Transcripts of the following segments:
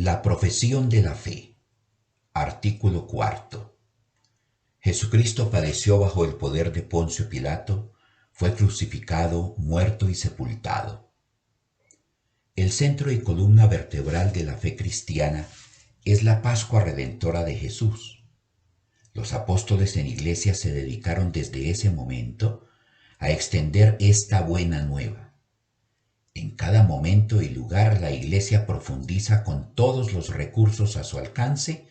La profesión de la fe. Artículo cuarto. Jesucristo padeció bajo el poder de Poncio Pilato, fue crucificado, muerto y sepultado. El centro y columna vertebral de la fe cristiana es la Pascua Redentora de Jesús. Los apóstoles en Iglesia se dedicaron desde ese momento a extender esta buena nueva. En cada momento y lugar la Iglesia profundiza con todos los recursos a su alcance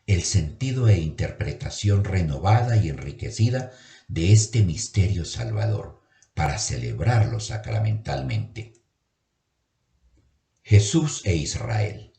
el sentido e interpretación renovada y enriquecida de este misterio salvador para celebrarlo sacramentalmente. Jesús e Israel.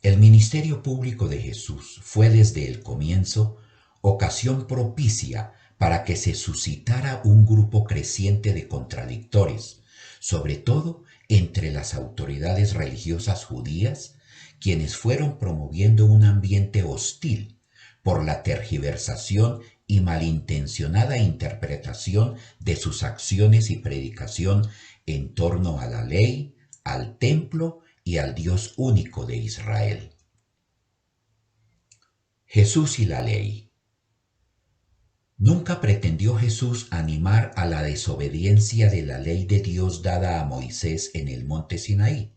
El ministerio público de Jesús fue desde el comienzo ocasión propicia para que se suscitara un grupo creciente de contradictores, sobre todo entre las autoridades religiosas judías, quienes fueron promoviendo un ambiente hostil por la tergiversación y malintencionada interpretación de sus acciones y predicación en torno a la ley, al templo y al Dios único de Israel. Jesús y la ley. Nunca pretendió Jesús animar a la desobediencia de la ley de Dios dada a Moisés en el monte Sinaí.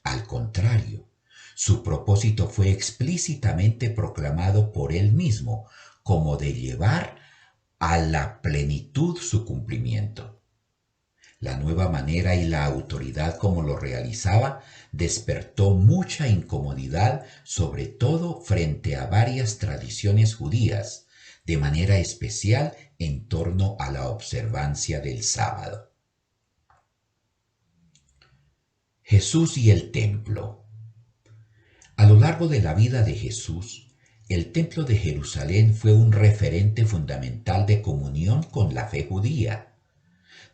Al contrario, su propósito fue explícitamente proclamado por él mismo como de llevar a la plenitud su cumplimiento. La nueva manera y la autoridad como lo realizaba despertó mucha incomodidad, sobre todo frente a varias tradiciones judías, de manera especial en torno a la observancia del sábado. Jesús y el templo. A lo largo de la vida de Jesús, el templo de Jerusalén fue un referente fundamental de comunión con la fe judía,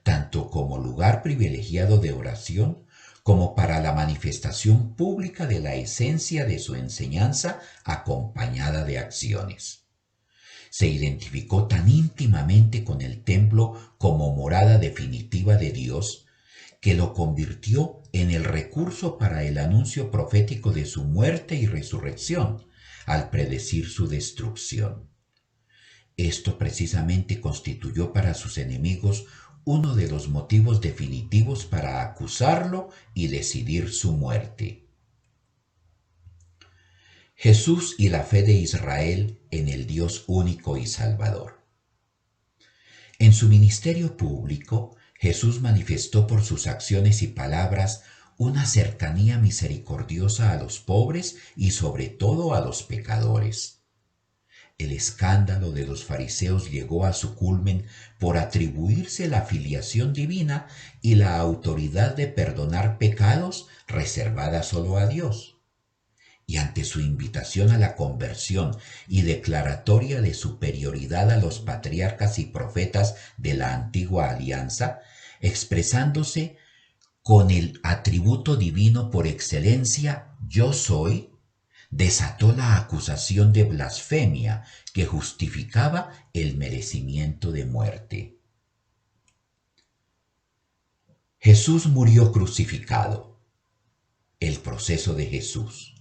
tanto como lugar privilegiado de oración como para la manifestación pública de la esencia de su enseñanza acompañada de acciones. Se identificó tan íntimamente con el templo como morada definitiva de Dios que lo convirtió en el recurso para el anuncio profético de su muerte y resurrección, al predecir su destrucción. Esto precisamente constituyó para sus enemigos uno de los motivos definitivos para acusarlo y decidir su muerte. Jesús y la fe de Israel en el Dios único y Salvador. En su ministerio público, Jesús manifestó por sus acciones y palabras una cercanía misericordiosa a los pobres y sobre todo a los pecadores. El escándalo de los fariseos llegó a su culmen por atribuirse la filiación divina y la autoridad de perdonar pecados reservada solo a Dios. Y ante su invitación a la conversión y declaratoria de superioridad a los patriarcas y profetas de la antigua alianza, expresándose con el atributo divino por excelencia, yo soy, desató la acusación de blasfemia que justificaba el merecimiento de muerte. Jesús murió crucificado. El proceso de Jesús.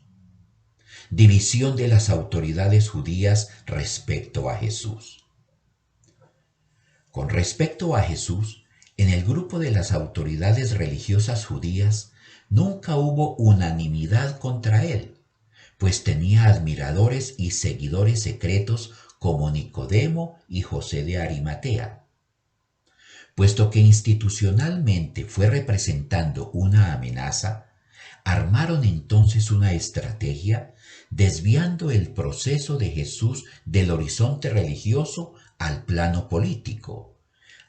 División de las autoridades judías respecto a Jesús. Con respecto a Jesús, en el grupo de las autoridades religiosas judías nunca hubo unanimidad contra él, pues tenía admiradores y seguidores secretos como Nicodemo y José de Arimatea. Puesto que institucionalmente fue representando una amenaza, armaron entonces una estrategia desviando el proceso de Jesús del horizonte religioso al plano político.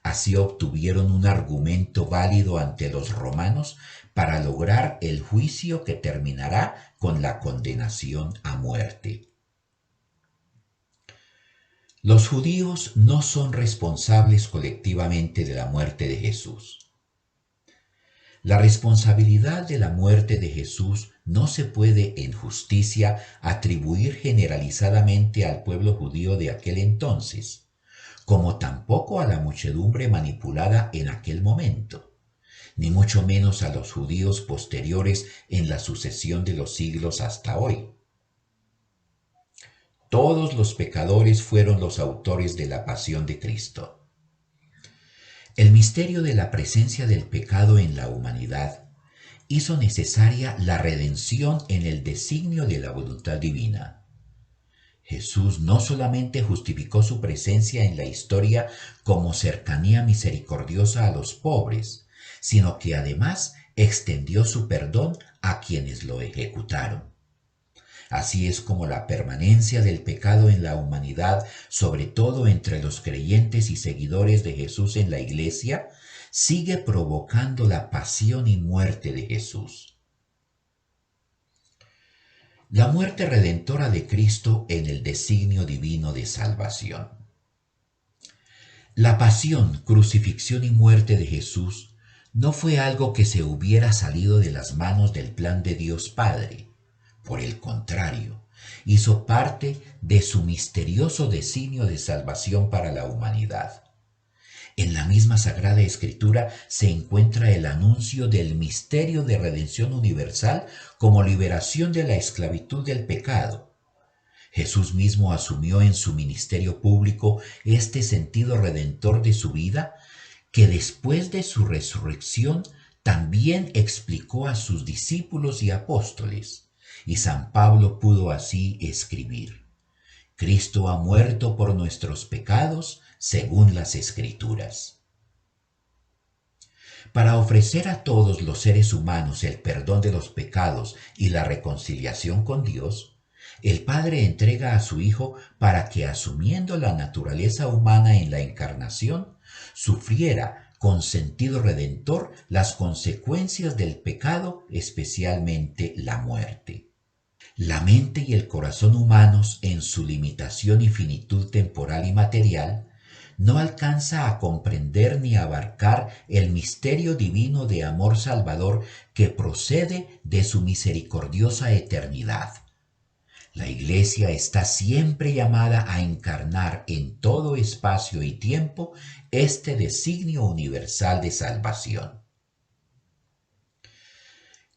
Así obtuvieron un argumento válido ante los romanos para lograr el juicio que terminará con la condenación a muerte. Los judíos no son responsables colectivamente de la muerte de Jesús. La responsabilidad de la muerte de Jesús no se puede en justicia atribuir generalizadamente al pueblo judío de aquel entonces, como tampoco a la muchedumbre manipulada en aquel momento, ni mucho menos a los judíos posteriores en la sucesión de los siglos hasta hoy. Todos los pecadores fueron los autores de la pasión de Cristo. El misterio de la presencia del pecado en la humanidad hizo necesaria la redención en el designio de la voluntad divina. Jesús no solamente justificó su presencia en la historia como cercanía misericordiosa a los pobres, sino que además extendió su perdón a quienes lo ejecutaron. Así es como la permanencia del pecado en la humanidad, sobre todo entre los creyentes y seguidores de Jesús en la Iglesia, sigue provocando la pasión y muerte de Jesús. La muerte redentora de Cristo en el designio divino de salvación. La pasión, crucifixión y muerte de Jesús no fue algo que se hubiera salido de las manos del plan de Dios Padre. Por el contrario, hizo parte de su misterioso designio de salvación para la humanidad. En la misma Sagrada Escritura se encuentra el anuncio del misterio de redención universal como liberación de la esclavitud del pecado. Jesús mismo asumió en su ministerio público este sentido redentor de su vida, que después de su resurrección también explicó a sus discípulos y apóstoles. Y San Pablo pudo así escribir: Cristo ha muerto por nuestros pecados según las Escrituras. Para ofrecer a todos los seres humanos el perdón de los pecados y la reconciliación con Dios, el Padre entrega a su Hijo para que, asumiendo la naturaleza humana en la encarnación, sufriera con sentido redentor las consecuencias del pecado, especialmente la muerte. La mente y el corazón humanos, en su limitación y finitud temporal y material, no alcanza a comprender ni a abarcar el misterio divino de amor salvador que procede de su misericordiosa eternidad. La Iglesia está siempre llamada a encarnar en todo espacio y tiempo este designio universal de salvación.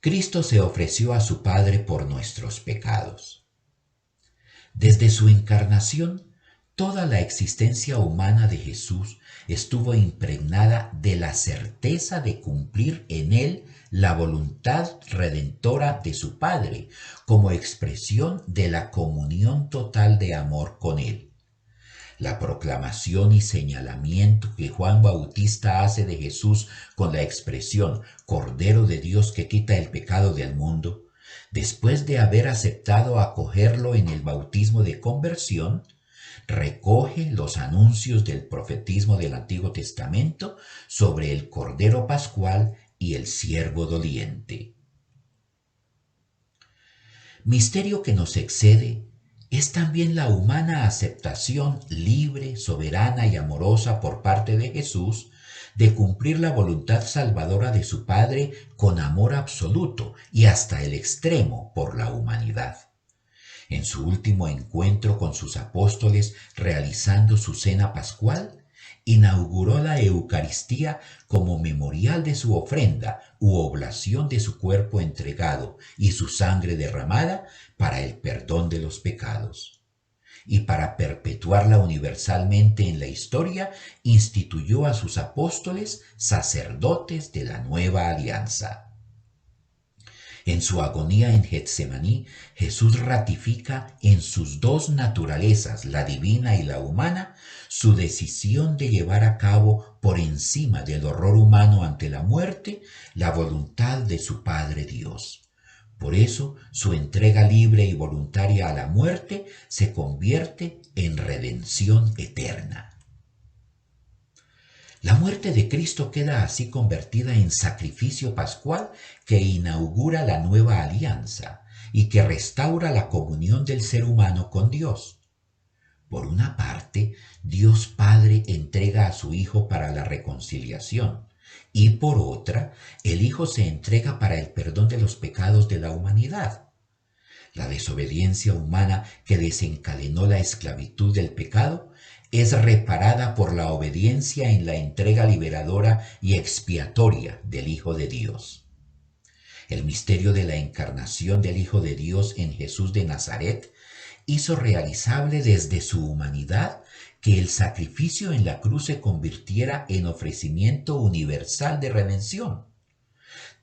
Cristo se ofreció a su Padre por nuestros pecados. Desde su encarnación, toda la existencia humana de Jesús estuvo impregnada de la certeza de cumplir en él la voluntad redentora de su Padre, como expresión de la comunión total de amor con él. La proclamación y señalamiento que Juan Bautista hace de Jesús con la expresión Cordero de Dios que quita el pecado del mundo, después de haber aceptado acogerlo en el bautismo de conversión, recoge los anuncios del profetismo del Antiguo Testamento sobre el Cordero Pascual y el siervo doliente. Misterio que nos excede es también la humana aceptación libre, soberana y amorosa por parte de Jesús de cumplir la voluntad salvadora de su Padre con amor absoluto y hasta el extremo por la humanidad. En su último encuentro con sus apóstoles, realizando su cena pascual, inauguró la Eucaristía como memorial de su ofrenda u oblación de su cuerpo entregado y su sangre derramada para el perdón de los pecados. Y para perpetuarla universalmente en la historia, instituyó a sus apóstoles sacerdotes de la nueva alianza. En su agonía en Getsemaní, Jesús ratifica en sus dos naturalezas, la divina y la humana, su decisión de llevar a cabo, por encima del horror humano ante la muerte, la voluntad de su Padre Dios. Por eso, su entrega libre y voluntaria a la muerte se convierte en redención eterna. La muerte de Cristo queda así convertida en sacrificio pascual que inaugura la nueva alianza y que restaura la comunión del ser humano con Dios. Por una parte, Dios Padre entrega a su Hijo para la reconciliación y por otra, el Hijo se entrega para el perdón de los pecados de la humanidad. La desobediencia humana que desencadenó la esclavitud del pecado es reparada por la obediencia en la entrega liberadora y expiatoria del Hijo de Dios. El misterio de la encarnación del Hijo de Dios en Jesús de Nazaret hizo realizable desde su humanidad que el sacrificio en la cruz se convirtiera en ofrecimiento universal de redención.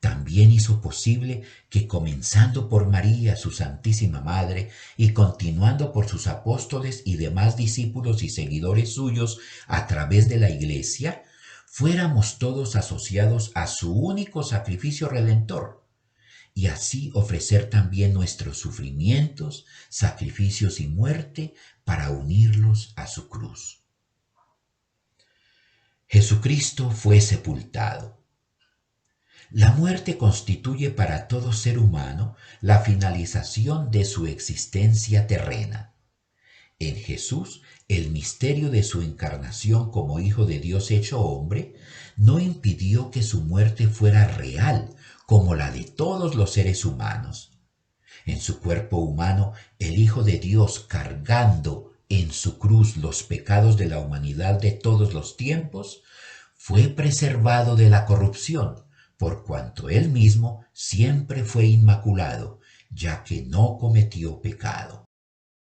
También hizo posible que, comenzando por María, su Santísima Madre, y continuando por sus apóstoles y demás discípulos y seguidores suyos a través de la Iglesia, fuéramos todos asociados a su único sacrificio redentor, y así ofrecer también nuestros sufrimientos, sacrificios y muerte para unirlos a su cruz. Jesucristo fue sepultado. La muerte constituye para todo ser humano la finalización de su existencia terrena. En Jesús, el misterio de su encarnación como Hijo de Dios hecho hombre no impidió que su muerte fuera real como la de todos los seres humanos. En su cuerpo humano, el Hijo de Dios, cargando en su cruz los pecados de la humanidad de todos los tiempos, fue preservado de la corrupción, por cuanto él mismo siempre fue inmaculado, ya que no cometió pecado.